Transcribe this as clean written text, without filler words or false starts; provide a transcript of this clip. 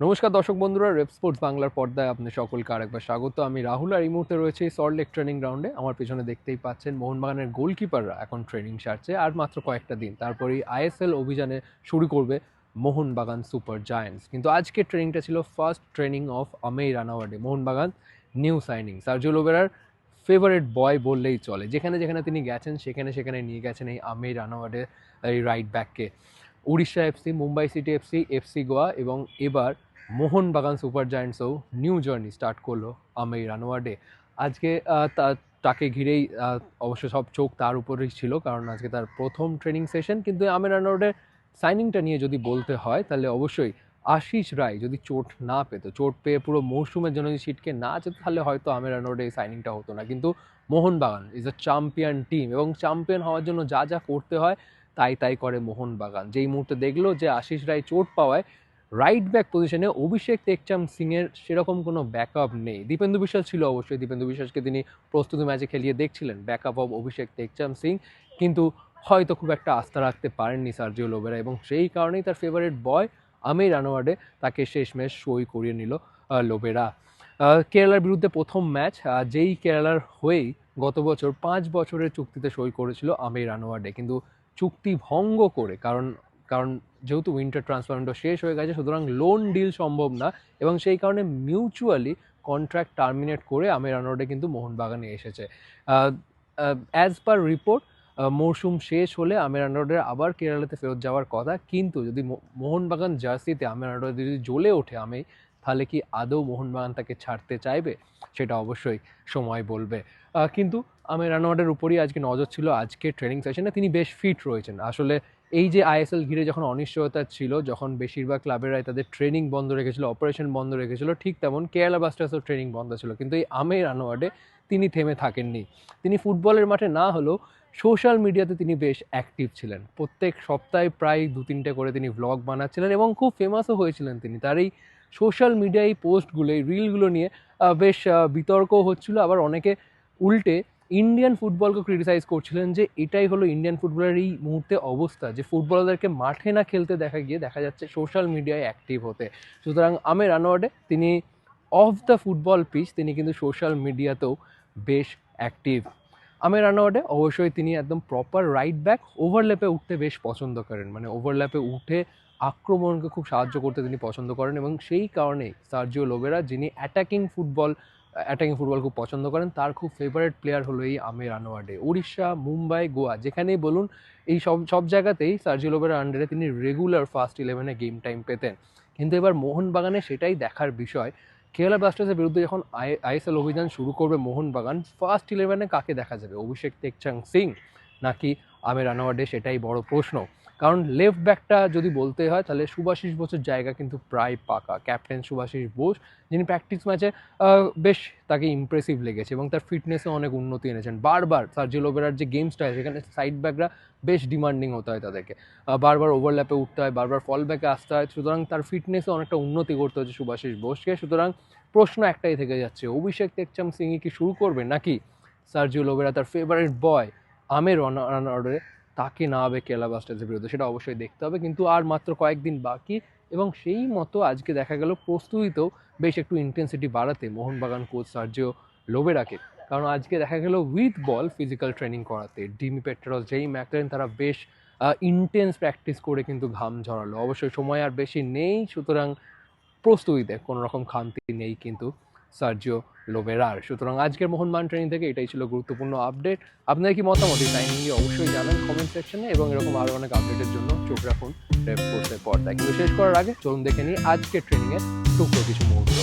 নমস্কার দর্শক বন্ধুরা, রেপ স্পোর্টস বাংলার পর্দায় আপনি সকলকে আরেকবার স্বাগত। আমি রাহুল, আর এই মুহূর্তে রয়েছে সল্টলেক ট্রেনিং গ্রাউন্ডে। আমার পেছনে দেখতেই পাচ্ছেন মোহনবাগানের গোলকিপাররা এখন ট্রেনিং সারছে। আর মাত্র কয়েকটা দিন তারপরেই আইএসএল অভিযানে শুরু করবে মোহনবাগান সুপার জায়ান্টস। কিন্তু আজকে ট্রেনিংটা ছিল first training of Amey Ranawade, Mohun Bagan new signing. Sergio লোবেরার ফেভারিট বয় বললেই চলে। যেখানে যেখানে তিনি গেছেন সেখানে সেখানে নিয়ে গেছেন এই আমেই রানাওয়াডে, এই রাইট ব্যাককে। Odisha FC, Mumbai City FC, FC Goa এবং এবার মোহনবাগান সুপার জায়ান্টসও নিউ জার্নি স্টার্ট করলো আমেই রানোয়াডে। আজকে তাকে ঘিরেই অবশ্য সব চোখ তার উপরেই ছিল, কারণ আজকে তার প্রথম ট্রেনিং সেশন। কিন্তু আমেই রানোয়াডের সাইনিংটা নিয়ে যদি বলতে হয় তাহলে অবশ্যই আশিস রায় যদি চোট না পেত, চোট পেয়ে পুরো মৌসুমের জন্য যদি ছিটকে না যেত, তাহলে হয়তো আমেই রানোয়াডে এই সাইনিংটা হতো না। কিন্তু Mohun Bagan is a champion team, এবং চ্যাম্পিয়ন হওয়ার জন্য যা যা করতে হয় তাই তাই করে মোহনবাগান। যেই মুহূর্তে দেখলো যে আশিস রায় চোট পাওয়ায় রাইট ব্যাক পজিশনে অভিষেক টেকচাম সিংয়ের সেরকম কোনো ব্যাকআপ নেই। দীপেন্দু বিশ্বাস ছিল, অবশ্যই দীপেন্দু বিশ্বাসকে তিনি প্রস্তুতি ম্যাচে খেলিয়ে দেখছিলেন ব্যাকআপ অফ অভিষেক টেকচাম সিং, কিন্তু হয়তো খুব একটা আস্থা রাখতে পারেননি সার্জিও লোবেরা, এবং সেই কারণেই তার ফেভারিট বয় আমেই রানোয়াডে তাকে শেষমেশ সই করিয়ে নিল লোবেরা। কেরালার বিরুদ্ধে প্রথম ম্যাচ, যেই কেরালার হয়েই গত বছর 5 বছরের চুক্তিতে সই করেছিল আমেই রানোয়াডে, কিন্তু চুক্তি ভঙ্গ করে, কারণ কারণ যেহেতু উইন্টার ট্রান্সফার উইন্ডো শেষ হয়ে গেছে, সুতরাং লোন ডিল সম্ভব না, এবং সেই কারণে মিউচুয়ালি কন্ট্রাক্ট টার্মিনেট করে আমেই রানোয়াডে কিন্তু মোহনবাগানে এসেছে। অ্যাজ পার রিপোর্ট মরশুম শেষ হলে আমেই রানোয়াডের আবার কেরালাতে ফেরত যাওয়ার কথা, কিন্তু যদি মোহনবাগান জার্সিতে আমেই রানোয়াডে যদি জ্বলে ওঠে আমেই, তাহলে কি আদৌ মোহনবাগান তাকে ছাড়তে চাইবে সেটা অবশ্যই সময় বলবে। কিন্তু আমেই রানোয়াডের উপরই আজকে নজর ছিল আজকে ট্রেনিং সেশনে। তিনি বেশ ফিট রয়েছেন। আসলে এই যে আইএসএল ঘিরে যখন অনিশ্চয়তা ছিল, যখন বেশিরভাগ ক্লাবেরাই তাদের ট্রেনিং বন্ধ রেখেছিল, অপারেশন বন্ধ রেখেছিল, ঠিক তেমন কেরালা ব্লাস্টার্সও ট্রেনিং বন্ধ ছিল, কিন্তু এই আমেই রানোয়াডে তিনি থেমে থাকেননি। তিনি ফুটবলের মাঠে না হলেও সোশ্যাল মিডিয়াতে তিনি বেশ অ্যাক্টিভ ছিলেন। প্রত্যেক সপ্তাহে প্রায় 2-3টে করে তিনি ভ্লগ বানাচ্ছিলেন, এবং খুব ফেমাসও হয়েছিলেন তিনি। তার এই সোশ্যাল মিডিয়ায় এই পোস্টগুলো, এই রিলগুলো নিয়ে বেশ বিতর্কও হচ্ছিল। আবার অনেকে উল্টে ইন্ডিয়ান ফুটবলকে ক্রিটিসাইজ করছিলেন যে এটাই হলো ইন্ডিয়ান ফুটবলের এই মুহূর্তে অবস্থা, যে ফুটবলারদেরকে মাঠে না খেলতে দেখা গিয়ে দেখা যাচ্ছে সোশ্যাল মিডিয়ায় অ্যাক্টিভ হতে। সুতরাং আমেই রানোয়াডে তিনি অফ দ্য ফুটবল পিচ তিনি কিন্তু সোশ্যাল মিডিয়াতেও বেশ অ্যাক্টিভ। আমেই রানোয়াডে অবশ্যই তিনি একদম প্রপার রাইট ব্যাক, ওভারল্যাপে উঠতে বেশ পছন্দ করেন, মানে ওভারল্যাপে উঠে আক্রমণকে খুব সাহায্য করতে তিনি পছন্দ করেন, এবং সেই কারণেই সার্জিও লোবেরা, যিনি অ্যাটাকিং ফুটবল খুব পছন্দ করেন, তার খুব ফেভারিট প্লেয়ার হলো এই আমেই রানোয়াডে। উড়িষ্যা, মুম্বাই, গোয়া যেখানেই বলুন, এই সব সব জায়গাতেই সার্জিও লোবেরার আন্ডারে তিনি রেগুলার ফার্স্ট 11-এ গেম টাইম পেতেন। কিন্তু এবার মোহনবাগানে সেটাই দেখার বিষয়। কেরালা ব্লাস্টার্সের বিরুদ্ধে যখন আইএসএল অভিযান শুরু করবে মোহনবাগান, ফার্স্ট 11-এ কাকে দেখা যাবে? অভিষেক টেকচাং সিং নাকি আমেই রানোয়াডে, সেটাই বড় প্রশ্ন। কারণ লেফট ব্যাকটা যদি বলতে হয় তাহলে সুভাশিস বোসের জায়গা কিন্তু প্রায় পাকা। ক্যাপ্টেন সুভাশিস বোস, যিনি প্র্যাকটিস ম্যাচে বেশ তাকে ইমপ্রেসিভ লেগেছে, এবং তার ফিটনেসে অনেক উন্নতি এনেছেন। বারবার সার্জিও লোবেরার যে গেম স্টাইল, সেখানে সাইড ব্যাকরা বেশ ডিমান্ডিং হতে হয় তাদেরকে, বারবার ওভারল্যাপে উঠতে হয়, বারবার ফল ব্যাকে আসতে হয়। সুতরাং তার ফিটনেসে অনেকটা উন্নতি করতে হচ্ছে সুভাশিস বোসকে। সুতরাং প্রশ্ন একটাই থেকে যাচ্ছে, অভিষেক টেকচাম সিংই কি শুরু করবে, নাকি সার্জিও লোবেরা তার ফেভারিট বয় আমেই রানোয়াডে তাকে না হবে কেরালা ব্লাস্টার্সের বিরুদ্ধে? সেটা অবশ্যই দেখতে হবে। কিন্তু আর মাত্র কয়েকদিন বাকি, এবং সেই মতো আজকে দেখা গেল প্রস্তুতিতেও বেশ একটু ইন্টেন্সিটি বাড়াতে মোহনবাগান কোচ সার্জিও লোবেরাকে। কারণ আজকে দেখা গেল উইথ বল ফিজিক্যাল ট্রেনিং করাতে ডিমি পেট্রোস, যেই ম্যাকলেন, তারা বেশ ইন্টেন্স প্র্যাকটিস করে কিন্তু ঘাম ঝরালো। অবশ্যই সময় আর বেশি নেই, সুতরাং প্রস্তুতিতে কোনো রকম খামতি নেই কিন্তু সার্জিও লোবেরার। সুতরাং আজকের মোহনবাগান ট্রেনিং থেকে এটাই ছিল গুরুত্বপূর্ণ আপডেট। আপনাদের কি মতামত এই টাইমিং নিয়ে অবশ্যই জানান কমেন্ট সেকশনে, এবং এরকম আরও অনেক আপডেটের জন্য চোখ রাখুন রেপ স্পোর্টসের পর্দায়। কিন্তু শেষ করার আগে চলুন দেখে নিই আজকের ট্রেনিংয়ের টুকরো কিছু মুহূর্ত।